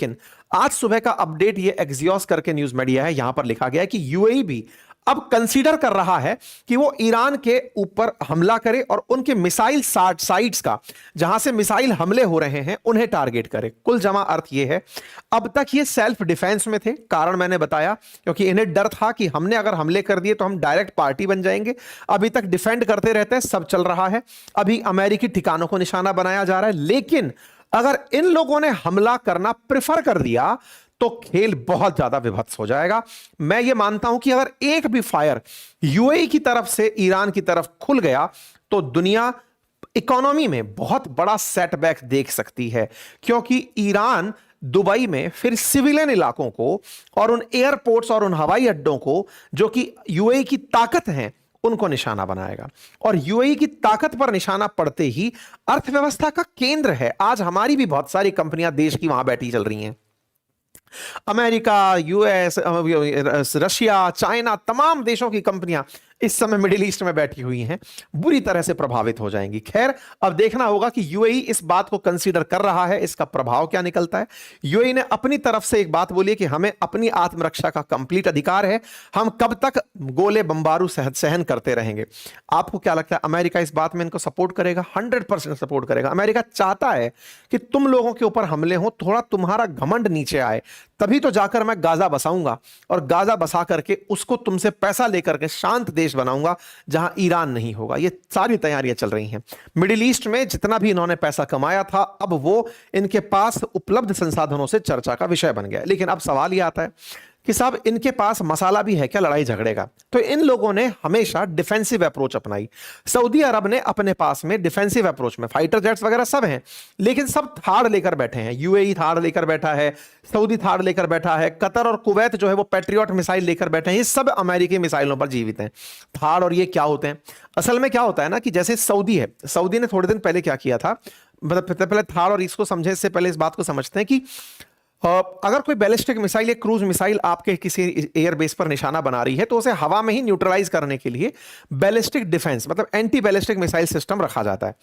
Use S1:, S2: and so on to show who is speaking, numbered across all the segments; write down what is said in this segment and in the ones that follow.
S1: लेकिन आज सुबह का अपडेट ये एक्सियोस करके न्यूज मीडिया है, यहां पर लिखा गया है कि यूएई भी अब कंसीडर कर रहा है कि वो ईरान के ऊपर हमला करे और उनके मिसाइल साइट्स का, जहां से मिसाइल हमले हो रहे हैं, उन्हें टारगेट करे। कुल जमा अर्थ ये है, अब तक ये सेल्फ डिफेंस में थे, कारण मैंने बताया, क्योंकि इन्हें डर था कि हमने अगर हमले कर दिए तो हम डायरेक्ट पार्टी बन जाएंगे। अभी तक डिफेंड करते रहते हैं, सब चल रहा है। अभी अमेरिकी ठिकानों को निशाना बनाया जा रहा है, लेकिन अगर इन लोगों ने हमला करना प्रेफर कर दिया तो खेल बहुत ज्यादा विभत्स हो जाएगा। मैं यह मानता हूं कि अगर एक भी फायर यूएई की तरफ से ईरान की तरफ खुल गया तो दुनिया इकोनॉमी में बहुत बड़ा सेटबैक देख सकती है, क्योंकि ईरान दुबई में फिर सिविलियन इलाकों को और उन एयरपोर्ट्स और उन हवाई अड्डों को जो कि यूएई की ताकत हैं उनको निशाना बनाएगा। और यूएई की ताकत पर निशाना पड़ते ही अर्थव्यवस्था का केंद्र है। आज हमारी भी बहुत सारी कंपनियां देश की वहां बैठी चल रही हैं। अमेरिका, यूएस, रशिया, चाइना, तमाम देशों की कंपनियां इस समय मिडिल ईस्ट में बैठी हुई हैं, बुरी तरह से प्रभावित हो जाएंगी। खैर, अब देखना होगा कि यूएई इस बात को कंसीडर कर रहा है, इसका प्रभाव क्या निकलता है। यूएई ने अपनी तरफ से एक बात बोली है कि हमें अपनी आत्मरक्षा का कंप्लीट अधिकार है, हम कब तक गोले बमबारू सहन करते रहेंगे। आपको क्या लगता है, अमेरिका इस बात में इनको सपोर्ट करेगा? 100% सपोर्ट करेगा। अमेरिका चाहता है कि तुम लोगों के ऊपर हमले हो, थोड़ा तुम्हारा घमंड नीचे आए, तभी तो जाकर मैं गाजा बसाऊंगा और गाजा बसा करके उसको तुमसे पैसा लेकर के शांत देश बनाऊंगा जहां ईरान नहीं होगा। ये सारी तैयारियां चल रही हैं। मिडिल ईस्ट में जितना भी इन्होंने पैसा कमाया था, अब वो इनके पास उपलब्ध संसाधनों से चर्चा का विषय बन गया। लेकिन अब सवाल यह आता है कि साहब, इनके पास मसाला भी है क्या लड़ाई झगड़े का? तो इन लोगों ने हमेशा डिफेंसिव अप्रोच अपनाई। सऊदी अरब ने अपने पास में डिफेंसिव अप्रोच में फाइटर जेट्स वगैरह सब हैं, लेकिन सब थाड़ लेकर बैठे हैं। यूएई थाड़ लेकर बैठा है, सऊदी थाड़ लेकर बैठा है, कतर और कुवैत जो है वो पैट्रियट मिसाइल लेकर बैठे हैं। ये सब अमेरिकी मिसाइलों पर जीवित हैं। थाड़ और ये क्या होते हैं? असल में क्या होता है ना कि जैसे सऊदी है, सऊदी ने थोड़े दिन पहले क्या किया था, मतलब पहले थाड़ और इसको समझे, इससे पहले इस बात को समझते हैं कि अगर कोई बैलिस्टिक मिसाइल या क्रूज मिसाइल आपके किसी एयरबेस पर निशाना बना रही है तो उसे हवा में ही न्यूट्रलाइज करने के लिए बैलिस्टिक डिफेंस मतलब एंटी बैलिस्टिक मिसाइल सिस्टम रखा जाता है।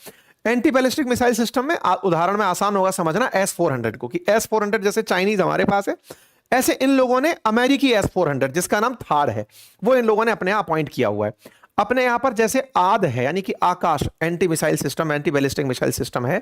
S1: एंटी बैलिस्टिक मिसाइल सिस्टम में उदाहरण में आसान होगा समझना S-400 को, कि S-400 जैसे चाइनीज हमारे पास है, ऐसे इन लोगों ने अमेरिकी S-400 जिसका नाम थार है वो इन लोगों ने अपने यहां अपॉइंट किया हुआ है। अपने यहां पर जैसे आद है यानी कि Akash anti missile system, anti ballistic missile system है,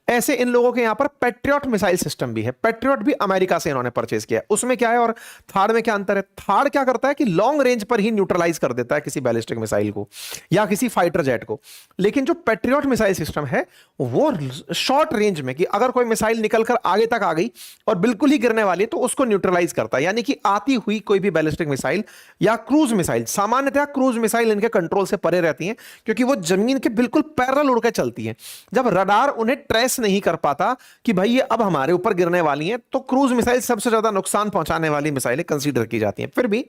S1: ऐसे इन लोगों के यहां पर पैट्रियट मिसाइल सिस्टम भी है। पैट्रियट भी अमेरिका से इन्होंने परचेज किया है। उसमें क्या है और थार में क्या अंतर है? थार क्या करता है कि लॉन्ग रेंज पर ही न्यूट्रलाइज कर देता है किसी बैलिस्टिक मिसाइल को या किसी फाइटर जेट को, लेकिन जो पैट्रियट मिसाइल सिस्टम है वो शॉर्ट रेंज में, कि अगर कोई मिसाइल निकलकर आगे तक आ गई और बिल्कुल ही गिरने वाली है तो उसको न्यूट्रलाइज करता है। यानी कि आती हुई कोई भी बैलिस्टिक मिसाइल या क्रूज मिसाइल, सामान्यतः क्रूज मिसाइल इनके कंट्रोल से परे रहती हैं क्योंकि वो जमीन के बिल्कुल पैरेलल उड़ के चलती हैं। जब रडार उन्हें ट्रेस नहीं कर पाता कि भाई ये अब हमारे ऊपर गिरने वाली हैं, तो क्रूज मिसाइल सबसे ज्यादा नुकसान पहुंचाने वाली मिसाइलें कंसीडर की जाती हैं। फिर भी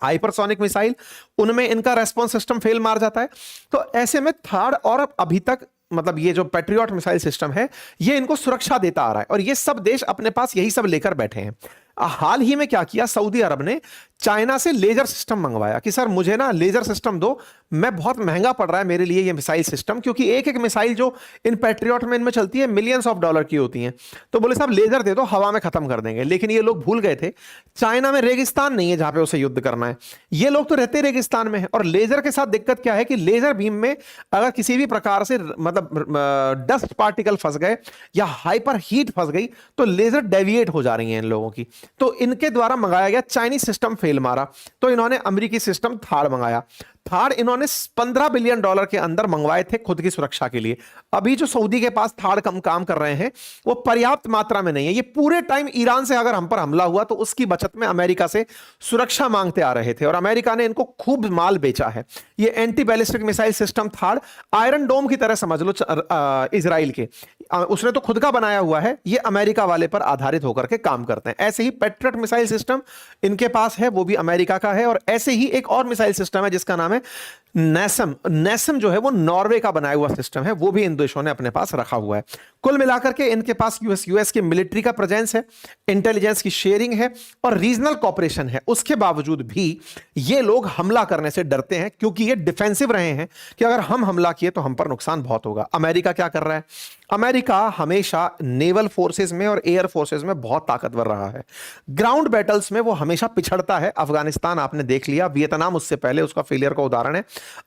S1: हाइपरसोनिक मिसाइल, उनमें इनका रेस्पॉन्स सिस्टम फेल मार जाता है। तो ऐसे में थार्ड और अभी तक मतलब ये जो पैट्रियट मिसाइल सिस्टम है ये इनको सुरक्षा देता आ रहा है और ये सब देश अपने पास यही सब लेकर बैठे हैं। हाल ही में क्या किया, सऊदी अरब ने चाइना से लेजर सिस्टम मंगवाया कि सर मुझे ना लेजर सिस्टम दो, मैं बहुत महंगा पड़ रहा है मेरे लिए ये मिसाइल सिस्टम, क्योंकि एक एक मिसाइल जो इन पैट्रियट में इनमें चलती है मिलियंस ऑफ डॉलर की होती हैं। तो बोले साहब लेजर दे दो, हवा में खत्म कर देंगे। लेकिन ये लोग भूल गए थे चाइना में रेगिस्तान नहीं है जहां पे उसे युद्ध करना है। ये लोग तो रहते रेगिस्तान में है और लेजर के साथ दिक्कत क्या है कि लेजर बीम में अगर किसी भी प्रकार से मतलब डस्ट पार्टिकल फंस गए या हाइपर हीट फंस गई तो लेजर डेविएट हो जा रही है इन लोगों की। तो इनके द्वारा मंगाया गया चाइनीज सिस्टम फेल मारा, तो इन्होंने अमेरिकी सिस्टम थार मंगाया। थार इन्होंने $15 बिलियन के अंदर मंगवाए थे खुद की सुरक्षा के लिए। अभी जो सऊदी के पास थार कम काम कर रहे हैं वो पर्याप्त मात्रा में नहीं है। ये पूरे टाइम ईरान से अगर हम पर हमला हुआ तो उसकी बचत में अमेरिका से सुरक्षा मांगते आ रहे थे और अमेरिका ने इनको खूब माल बेचा है। ये एंटी बैलिस्टिक मिसाइल सिस्टम थार आयरन डोम की तरह समझ लो इजराइल के, उसने तो खुद का बनाया हुआ है, ये अमेरिका वाले पर आधारित होकर के काम करते हैं। ऐसे ही पैट्रियट मिसाइल सिस्टम इनके पास है, वो भी अमेरिका का है। और ऐसे ही एक और मिसाइल सिस्टम है जिसका नाम है नेसम। नेसम जो है वो नॉर्वे का बनाया हुआ सिस्टम है, वो भी इन देशों ने अपने पास रखा हुआ है। कुल मिलाकर के इनके पास यूएस की मिलिट्री का प्रेजेंस है, इंटेलिजेंस की शेयरिंग है और रीजनल कॉपरेशन है। उसके बावजूद भी ये लोग हमला करने से डरते हैं क्योंकि ये डिफेंसिव रहे हैं कि अगर हम हमला किए तो हम पर नुकसान बहुत होगा। अमेरिका क्या कर रहा है? अमेरिका अमेरिका हमेशा नेवल फोर्सेस में और एयर फोर्सेस में बहुत ताकतवर रहा है। ग्राउंड बैटल्स में वो हमेशा पिछड़ता है। अफगानिस्तान आपने देख लिया, वियतनाम उससे पहले उसका फेलियर का उदाहरण है।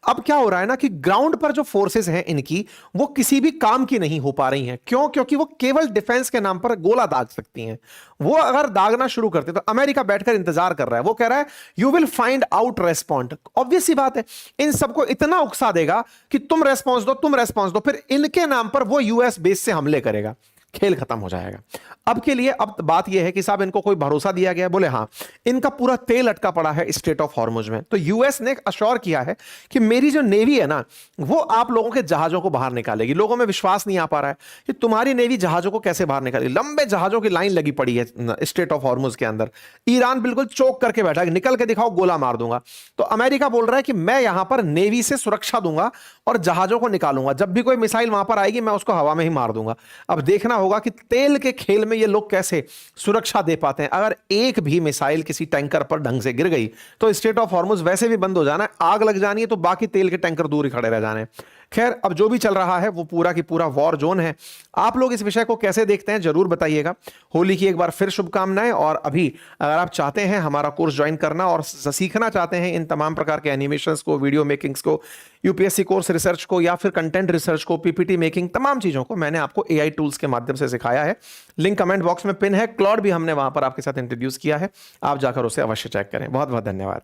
S1: अब क्या हो रहा है ना कि ग्राउंड पर जो फोर्सेस हैं इनकी, वो किसी भी काम की नहीं हो पा रही हैं। क्यों? क्योंकि वो केवल डिफेंस के नाम पर गोला दाग सकती हैं। वो अगर दागना शुरू करते तो अमेरिका बैठकर इंतजार कर रहा है। वो कह रहा है you will find out respond. Obvious सी बात है, इन सबको इतना उकसा देगा कि तुम रेस्पॉन्स दो, तुम रेस्पॉन्स दो, फिर इनके नाम पर वो यूएस बेस से हमले करेगा। खेल खत्म हो जाएगा। अब के लिए अब बात यह है कि साहब इनको कोई भरोसा दिया गया है? बोले हाँ, इनका पूरा तेल अटका पड़ा है स्ट्रेट ऑफ हॉर्मुज में। तो यूएस ने अश्योर किया है कि मेरी जो नेवी है ना, वो आप लोगों के जहाजों को बाहर निकालेगी। लोगों में विश्वास नहीं आ पा रहा है कि तुम्हारी नेवी जहाजों को कैसे बाहर निकालेगी। लंबे जहाजों की लाइन लगी पड़ी है स्ट्रेट ऑफ हॉर्मुज के अंदर। ईरान बिल्कुल चौक करके बैठा है, निकल के दिखाओ गोला मार दूंगा। तो अमेरिका बोल रहा है कि मैं यहां पर नेवी से सुरक्षा दूंगा और जहाजों को निकालूंगा। जब भी कोई मिसाइल वहां पर आएगी मैं उसको हवा में ही मार दूंगा। अब देखना होगा कि तेल के खेल में ये लोग कैसे सुरक्षा दे पाते हैं। अगर एक भी मिसाइल किसी टैंकर पर ढंग से गिर गई तो स्ट्रेट ऑफ हॉर्मुज वैसे भी बंद हो जाना है, आग लग जानी है, तो बाकी तेल के टैंकर दूर ही खड़े रह जाने। खैर, अब जो भी चल रहा है वो पूरा की पूरा वॉर जोन है। आप लोग इस विषय को कैसे देखते हैं जरूर बताइएगा। होली की एक बार फिर शुभकामनाएं। और अभी अगर आप चाहते हैं हमारा कोर्स ज्वाइन करना और सीखना चाहते हैं इन तमाम प्रकार के एनिमेशंस को, वीडियो मेकिंग्स को, यूपीएससी कोर्स रिसर्च को, या फिर कंटेंट रिसर्च को, पीपीटी मेकिंग, तमाम चीजों को मैंने आपको एआई टूल्स के माध्यम से सिखाया है। लिंक कमेंट बॉक्स में पिन है। क्लॉड भी हमने वहां पर आपके साथ इंट्रोड्यूस किया है, आप जाकर उसे अवश्य चेक करें। बहुत बहुत धन्यवाद।